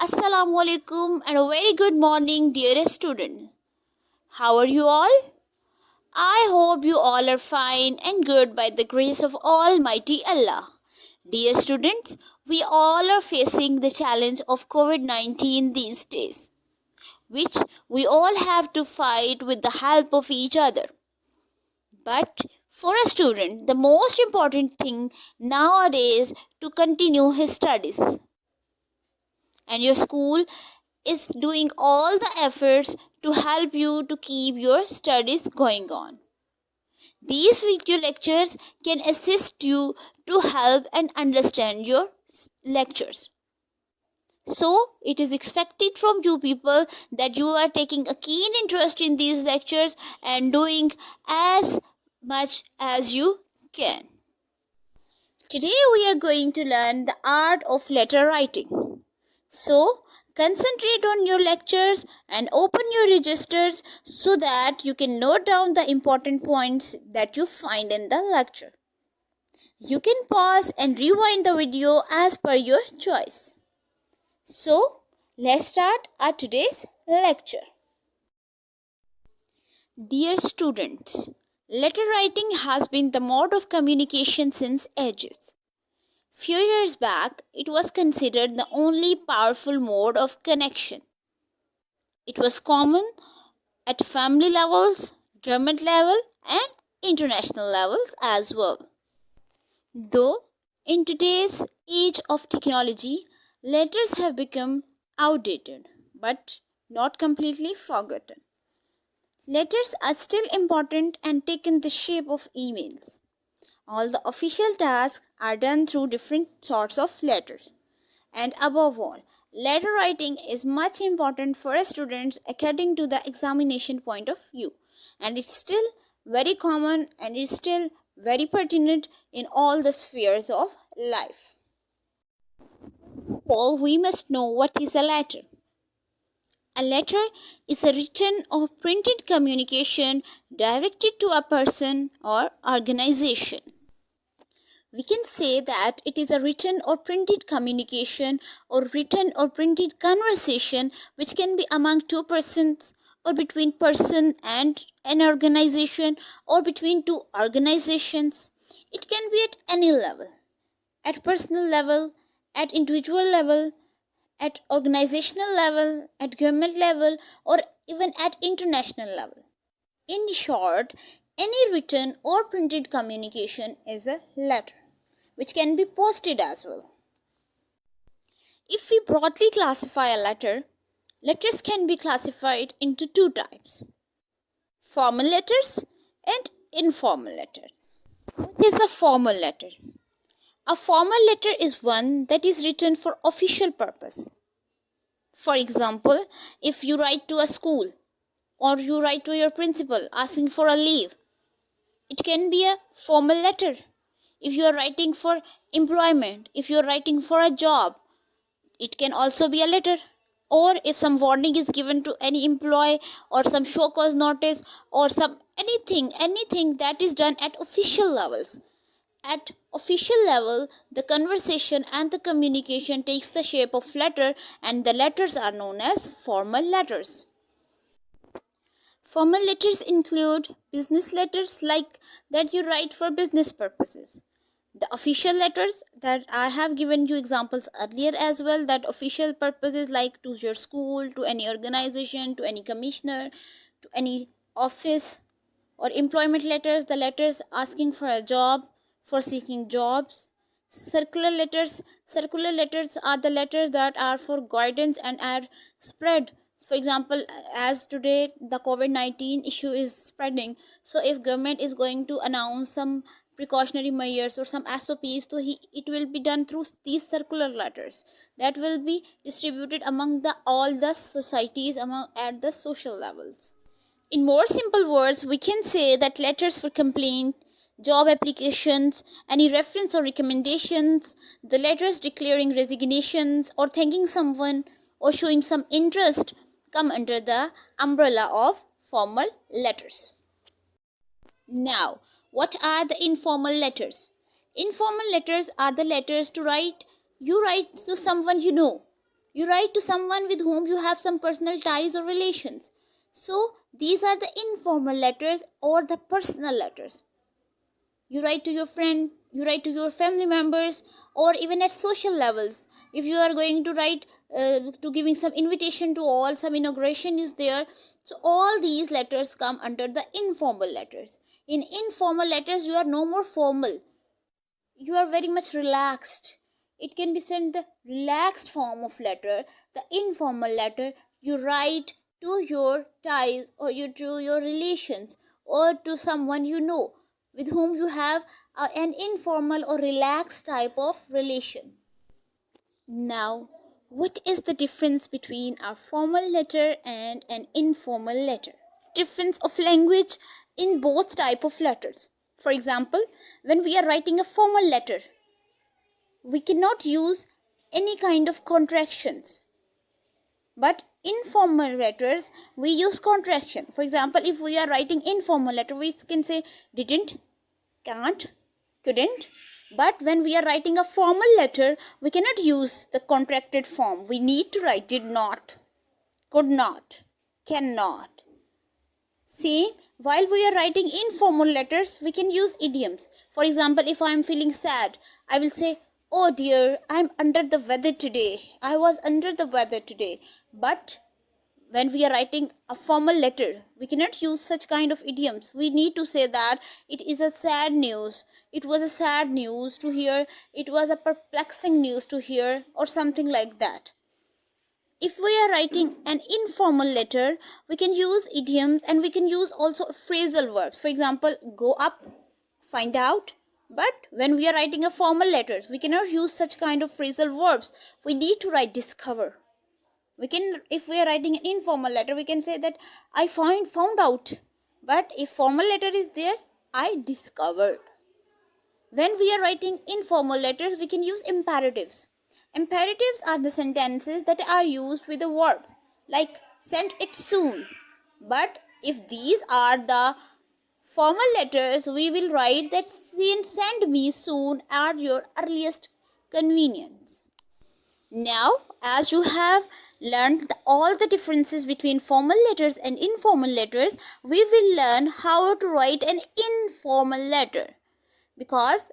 Assalamu alaikum and a very good morning, dearest student. How are you all? I hope you all are fine and good by the grace of Almighty Allah. Dear students, we all are facing the challenge of COVID-19 these days, which we all have to fight with the help of each other. But for a student, the most important thing nowadays to continue his studies. And your school is doing all the efforts to help you to keep your studies going on. These video lectures can assist you to help and understand your lectures. So, it is expected from you people that you are taking a keen interest in these lectures and doing as much as you can. Today we are going to learn the art of letter writing. So, concentrate on your lectures and open your registers so that you can note down the important points that you find in the lecture. You can pause and rewind the video as per your choice. So, let's start our today's lecture. Dear students, letter writing has been the mode of communication since ages. Few years back, it was considered the only powerful mode of connection. It was common at family levels, government level, and international levels as well. Though, in today's age of technology, letters have become outdated, but not completely forgotten. Letters are still important and taken the shape of emails. All the official tasks are done through different sorts of letters. And above all, letter writing is much important for students according to the examination point of view. And it's still very common and it's still very pertinent in all the spheres of life. All we must know what is a letter. A letter is a written or printed communication directed to a person or organization. We can say that it is a written or printed communication or written or printed conversation which can be among two persons or between person and an organization or between two organizations. It can be at any level, at personal level, at individual level, at organizational level, at government level, or even at international level. In short, any written or printed communication is a letter, which can be posted as well. If we broadly classify a letter, letters can be classified into two types: formal letters and informal letters. What is a formal letter? A formal letter is one that is written for official purpose. For example, if you write to a school or you write to your principal asking for a leave, it can be a formal letter. If you are writing for employment, if you are writing for a job, it can also be a letter. Or if some warning is given to any employee or some show cause notice or some anything that is done at official levels. At official level, the conversation and the communication takes the shape of letter and the letters are known as formal letters. Formal letters include business letters like that you write for business purposes. The official letters that I have given you examples earlier as well, that official purposes like to your school, to any organization, to any commissioner, to any office, or employment letters, the letters asking for a job, for seeking jobs. Circular letters are the letters that are for guidance and are spread. For example, as today the COVID-19 issue is spreading, so if government is going to announce some precautionary measures or some SOPs, so it will be done through these circular letters that will be distributed among all the societies at the social levels. In more simple words, we can say that letters for complaint, job applications, any reference or recommendations, the letters declaring resignations or thanking someone or showing some interest come under the umbrella of formal letters. Now, what are the informal letters? Informal letters are the letters you write to someone you know. You write to someone with whom you have some personal ties or relations. So these are the informal letters or the personal letters. You write to your friend, you write to your family members, or even at social levels. If you are going to write to giving some invitation to all, some inauguration is there. So all these letters come under the informal letters. In informal letters, you are no more formal. You are very much relaxed. It can be sent the relaxed form of letter, the informal letter you write to your ties or to your relations or to someone you know with whom you have an informal or relaxed type of relation. Now, what is the difference between a formal letter and an informal letter? Difference of language in both type of letters. For example, when we are writing a formal letter, we cannot use any kind of contractions. But informal letters, we use contraction. For example, if we are writing informal letter, we can say didn't, can't, couldn't. But when we are writing a formal letter, we cannot use the contracted form. We need to write did not, could not, cannot. See, while we are writing informal letters, we can use idioms. For example, if I am feeling sad, I will say, oh dear, I am under the weather today. I was under the weather today. But when we are writing a formal letter, we cannot use such kind of idioms. We need to say that it is a sad news. It was a sad news to hear. It was a perplexing news to hear, or something like that. If we are writing an informal letter, we can use idioms and we can use also phrasal verbs. For example, go up, find out. But when we are writing a formal letter, we cannot use such kind of phrasal verbs. We need to write discover. If we are writing an informal letter, we can say that I found out. But if formal letter is there, I discovered. When we are writing informal letters, we can use imperatives. Imperatives are the sentences that are used with a verb, like send it soon. But if these are the formal letters, we will write that send me soon at your earliest convenience. Now, as you have learned all the differences between formal letters and informal letters, we will learn how to write an informal letter. Because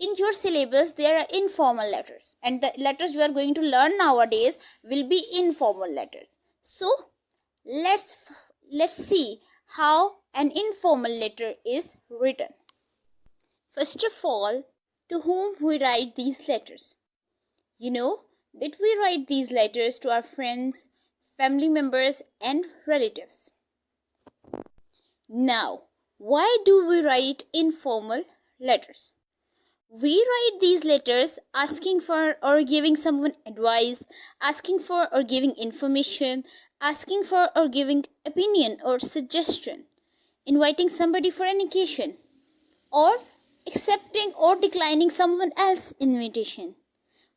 in your syllabus there are informal letters, and the letters you are going to learn nowadays will be informal letters. So let's see how an informal letter is written. First of all, to whom we write these letters? You know that we write these letters to our friends, family members, and relatives. Now, why do we write informal letters? We write these letters asking for or giving someone advice, asking for or giving information, asking for or giving opinion or suggestion, inviting somebody for an occasion, or accepting or declining someone else's invitation.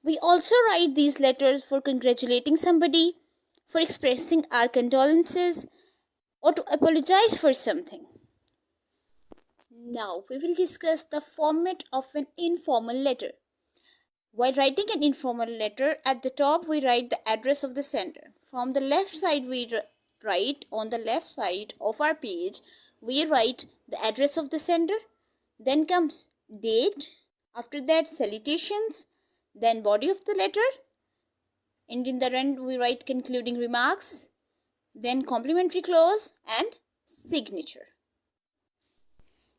We also write these letters for congratulating somebody, for expressing our condolences, or to apologize for something. Now we will discuss the format of an informal letter. While writing an informal letter, at the top we write the address of the sender. From the left side we write, on the left side of our page, we write the address of the sender. Then comes date, after that salutations, then body of the letter, and in the end we write concluding remarks, then complimentary clause and signature.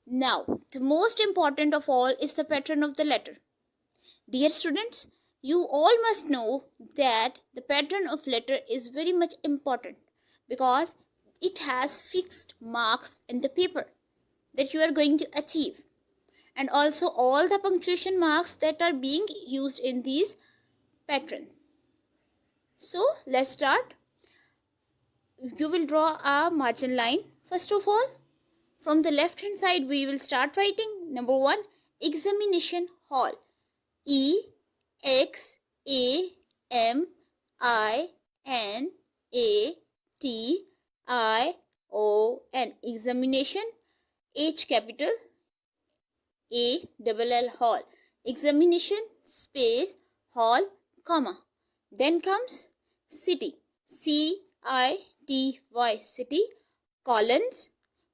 Now, the most important of all is the pattern of the letter. Dear students, you all must know that the pattern of letter is very much important because it has fixed marks in the paper that you are going to achieve, and also all the punctuation marks that are being used in these pattern. So let's start. You will draw a margin line. First of all, from the left hand side we will start writing number 1, examination hall. E-X-A-M-I-N-A-T-I-O-N, examination, H capital, A-double-L, hall. Examination space hall, comma. Then comes city, C-I-T-Y, city, colons.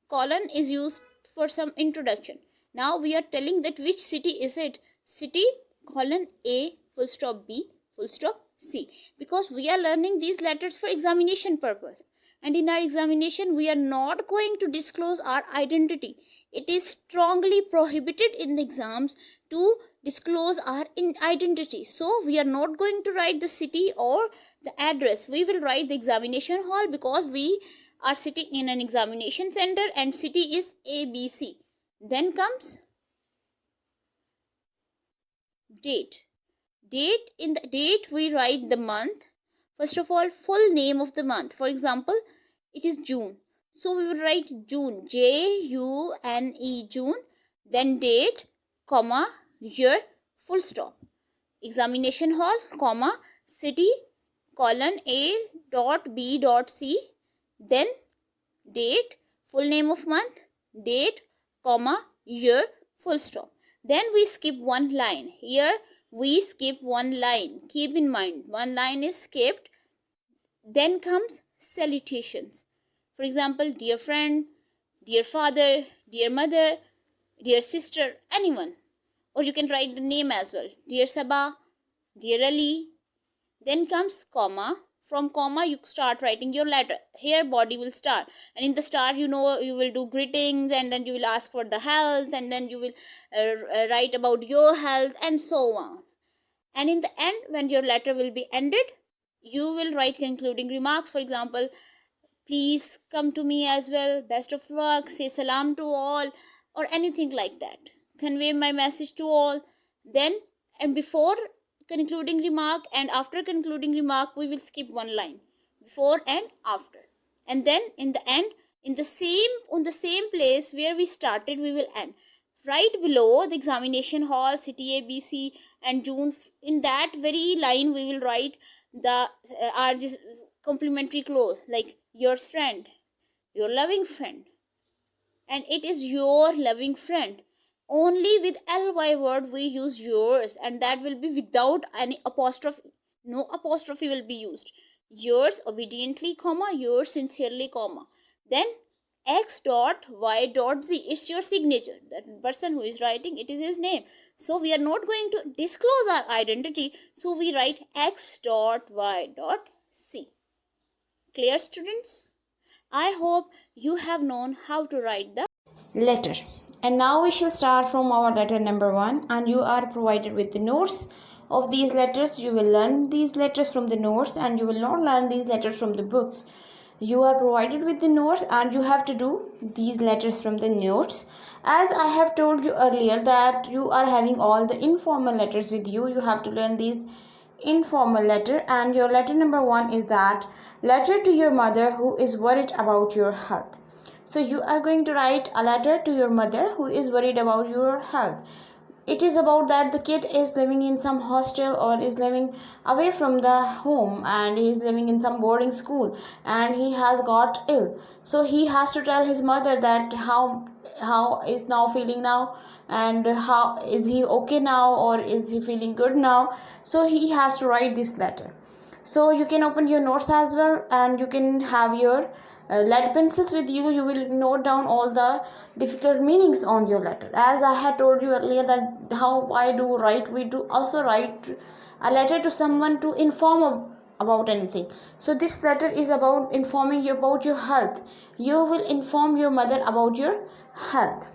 Colon is used for some introduction. Now we are telling that which city is it. City, colon, A, full stop, B, full stop, C. Because we are learning these letters for examination purpose. And in our examination, we are not going to disclose our identity. It is strongly prohibited in the exams to disclose our identity. So we are not going to write the city or the address. We will write the examination hall because we are sitting in an examination center and city is ABC. Then comes date. In the date we write the month. First of all, full name of the month. For example, it is June. So we will write June, J-U-N-E, June. Then date, comma, year, full stop. Examination hall, comma, city, colon, A dot B dot C. Then date, full name of month, date, comma, year, full stop. Then we skip one line. Here we skip one line. Keep in mind, one line is skipped. Then comes salutations. For example, dear friend, dear father, dear mother, dear sister, anyone. Or you can write the name as well. Dear Sabah, dear Ali. Then comes comma. From comma you start writing your letter. Here body will start, and in the start you will do greetings, and then you will ask for the health, and then you will write about your health, and so on. And in the end, when your letter will be ended, you will write concluding remarks. For example, please come to me as well, best of luck, say salam to all, or anything like that. Convey my message to all. Then, and before concluding remark and after concluding remark, we will skip one line, before and after. And then in the end, on the same place where we started, we will end. Right below the examination hall, city ABC and June, in that very line we will write the our complimentary clause, like yours friend, your loving friend, and it is your loving friend. Only with ly word we use yours, and that will be without any apostrophe. No apostrophe will be used. Yours obediently, comma, yours sincerely, comma. Then x dot y dot z, it's your signature. That person who is writing, it is his name. So we are not going to disclose our identity, so we write x dot y dot c. Clear, students? I hope you have known how to write the letter. And now we shall start from our letter number 1, and you are provided with the notes of these letters. You will learn these letters from the notes, and you will not learn these letters from the books. You are provided with the notes, and you have to do these letters from the notes. As I have told you earlier that you are having all the informal letters with you, you have to learn these informal letter. And your letter number 1 is that letter to your mother who is worried about your health. So you are going to write a letter to your mother who is worried about your health. It is about that the kid is living in some hostel or is living away from the home, and he is living in some boarding school, and he has got ill. So he has to tell his mother that how is now feeling now, and how is he okay now, or is he feeling good now. So he has to write this letter. So you can open your notes as well, and you can have your lead pencils with you. You will note down all the difficult meanings on your letter. As I had told you earlier that how I do write, we do also write a letter to someone to inform about anything. So this letter is about informing you about your health. You will inform your mother about your health.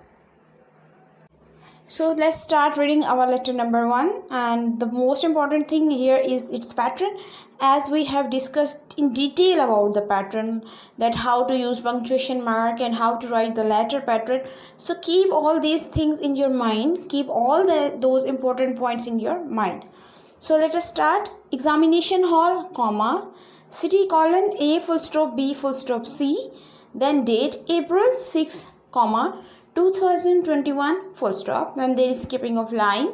So let's start reading our letter number 1, and the most important thing here is its pattern. As we have discussed in detail about the pattern, that how to use punctuation mark and how to write the letter pattern. So keep all these things in your mind, keep all those important points in your mind. So let us start. Examination hall, comma, city, colon, A full stop B full stop C, then date April 6, comma, 2021 full stop, then there is skipping of line.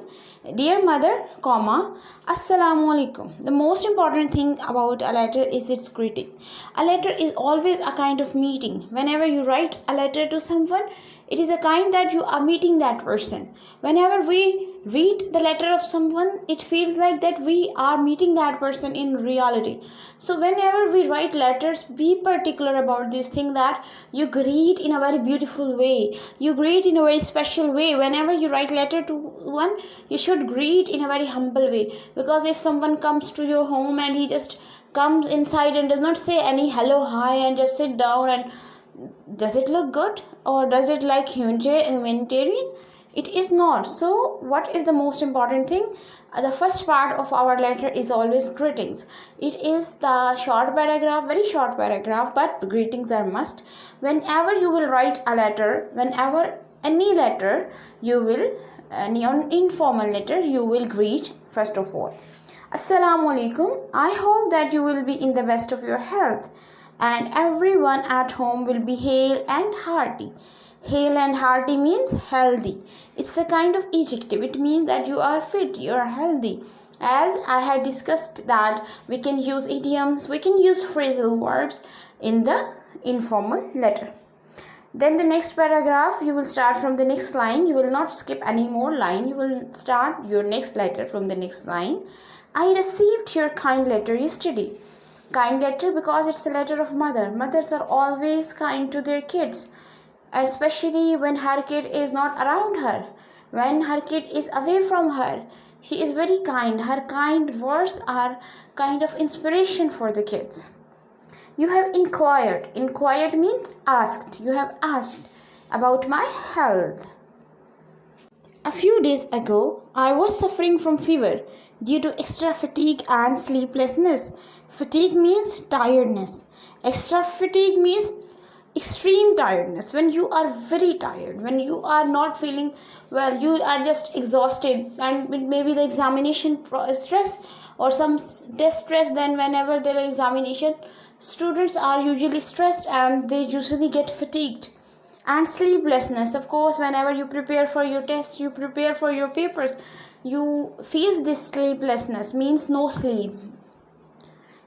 Dear mother, comma, assalamu alaikum. The most important thing about a letter is its greeting. A letter is always a kind of meeting. Whenever you write a letter to someone, It is a kind that you are meeting that person. Whenever we read the letter of someone, it feels like that we are meeting that person in reality. So whenever we write letters, be particular about this thing, that you greet in a very beautiful way, you greet in a very special way. Whenever you write letter to one, you should greet in a very humble way, because if someone comes to your home and he just comes inside and does not say any hello hi and just sit down, and does it look good, or does it like humanitarian? It is not. So what is the most important thing? The first part of our letter is always greetings. It is the short paragraph, very short paragraph, but greetings are must. Whenever you will write a letter, whenever any letter you will, any informal letter, you will greet first of all. Assalamu alaikum. I hope that you will be in the best of your health and everyone at home will be hale and hearty. Hale and hearty means healthy. It's a kind of adjective. It means that you are fit, you are healthy. As I had discussed that we can use idioms, we can use phrasal verbs in the informal letter. Then the next paragraph, you will start from the next line. You will not skip any more line. You will start your next letter from the next line. I received your kind letter yesterday. Kind letter because it's a letter of mother. Mothers are always kind to their kids, especially when her kid is not around her, when her kid is away from her. She is very kind. Her kind words are kind of inspiration for the kids. You have inquired. Inquired means asked. You have asked about my health. A few days ago, I was suffering from fever due to extra fatigue and sleeplessness. Fatigue means tiredness. Extra fatigue means extreme tiredness. When you are very tired, when you are not feeling well, you are just exhausted, and maybe the examination stress or some test stress. Then whenever there are examination, students are usually stressed and they usually get fatigued. And sleeplessness, of course, whenever you prepare for your tests, you prepare for your papers, you feel this sleeplessness, means no sleep.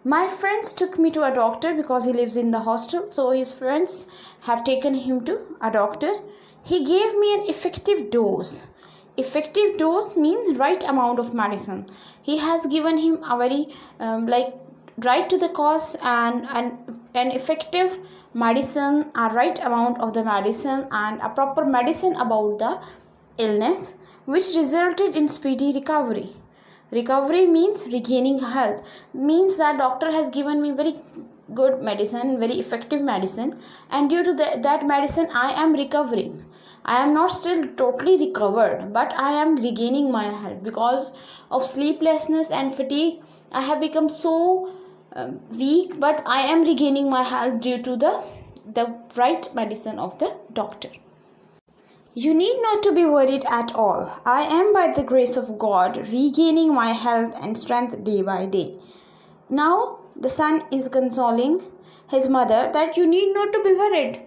My friends took me to a doctor because he lives in the hostel, so his friends have taken him to a doctor. He gave me an effective dose. Effective dose means right amount of medicine. He has given him a very right to the cause and an effective medicine, a right amount of the medicine and a proper medicine about the illness, which resulted in speedy recovery. Recovery means regaining health. Means that doctor has given me very good medicine, very effective medicine, and due to that medicine I am recovering. I am not still totally recovered, but I am regaining my health. Because of sleeplessness and fatigue, I have become so weak, but I am regaining my health due to the right medicine of the doctor. You need not to be worried at all. I am, by the grace of God, regaining my health and strength day by day. Now the son is consoling his mother that you need not to be worried.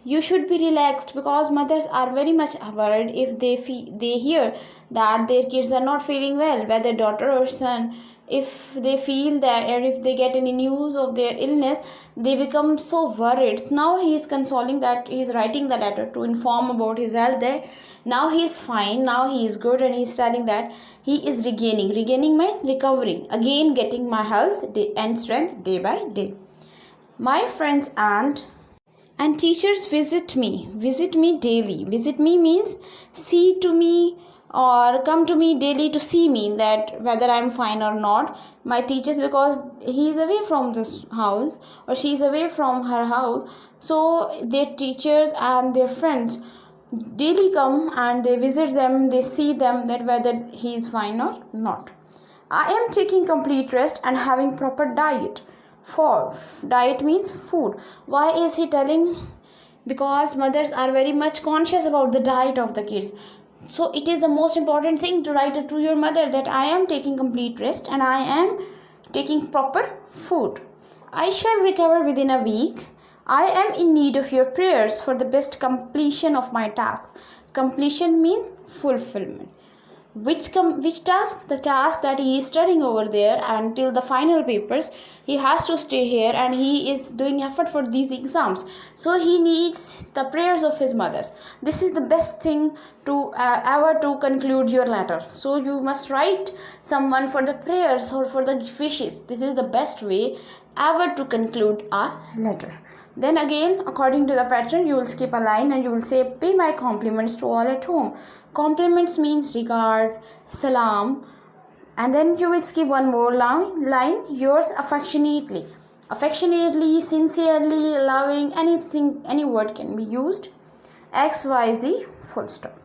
You should be relaxed, because mothers are very much worried if they hear that their kids are not feeling well, whether daughter or son. If they feel that, or if they get any news of their illness, they become so worried. Now he is consoling that he is writing the letter to inform about his health there. Now he is fine, now he is good, and he is telling that he is regaining my recovering, again getting my health and strength day by day. My friends and teachers visit me daily. Visit me means see to me or come to me daily to see me, that whether I am fine or not. My teachers, because he is away from this house or she is away from her house, so their teachers and their friends daily come and they visit them, they see them, that whether he is fine or not. I am taking complete rest and having proper diet. For diet means food. Why is he telling? Because mothers are very much conscious about the diet of the kids. So it is the most important thing to write it to your mother, that I am taking complete rest and I am taking proper food. I shall recover within a week. I am in need of your prayers for the best completion of my task. Completion means fulfillment. Which task? The task that he is studying over there until the final papers. He has to stay here and he is doing effort for these exams, so he needs the prayers of his mothers. This is the best thing to ever to conclude your letter. So you must write someone for the prayers or for the wishes. This is the best way ever to conclude a letter. Then again, according to the pattern, you will skip a line and you will say, pay my compliments to all at home. Compliments means regard, salam, and then you will skip one more line, yours affectionately. Affectionately, sincerely, loving, anything, any word can be used. XYZ, full stop.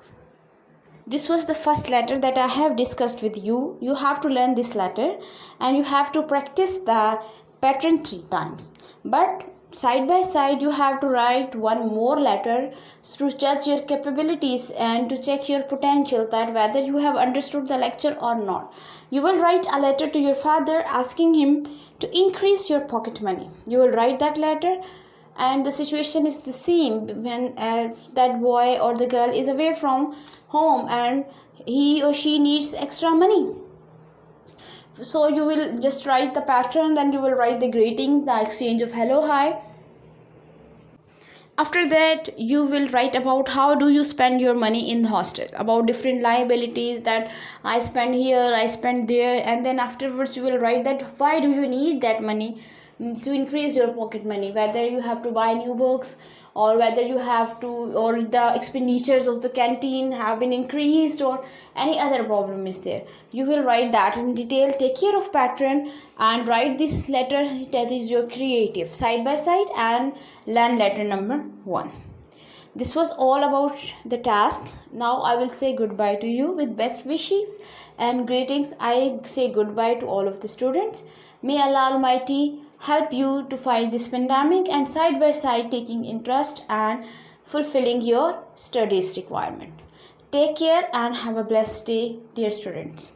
This was the first letter that I have discussed with you. You have to learn this letter and you have to practice the pattern 3 times. But side by side, you have to write one more letter to judge your capabilities and to check your potential, that whether you have understood the lecture or not. You will write a letter to your father asking him to increase your pocket money. You will write that letter, and the situation is the same when that boy or the girl is away from home and he or she needs extra money. So you will just write the pattern, then you will write the greeting, the exchange of hello, hi. After that, you will write about how do you spend your money in the hostel, about different liabilities that I spend here, I spend there, and then afterwards you will write that why do you need that money to increase your pocket money, whether you have to buy new books or whether you have to, or the expenditures of the canteen have been increased or any other problem is there. You will write that in detail. Take care of pattern and write this letter that is your creative side by side and learn letter number 1. This was all about the task. Now I will say goodbye to you with best wishes and greetings. I say goodbye to all of the students. May Allah Almighty help you to fight this pandemic and side by side taking interest and fulfilling your studies requirement. Take care and have a blessed day, dear students.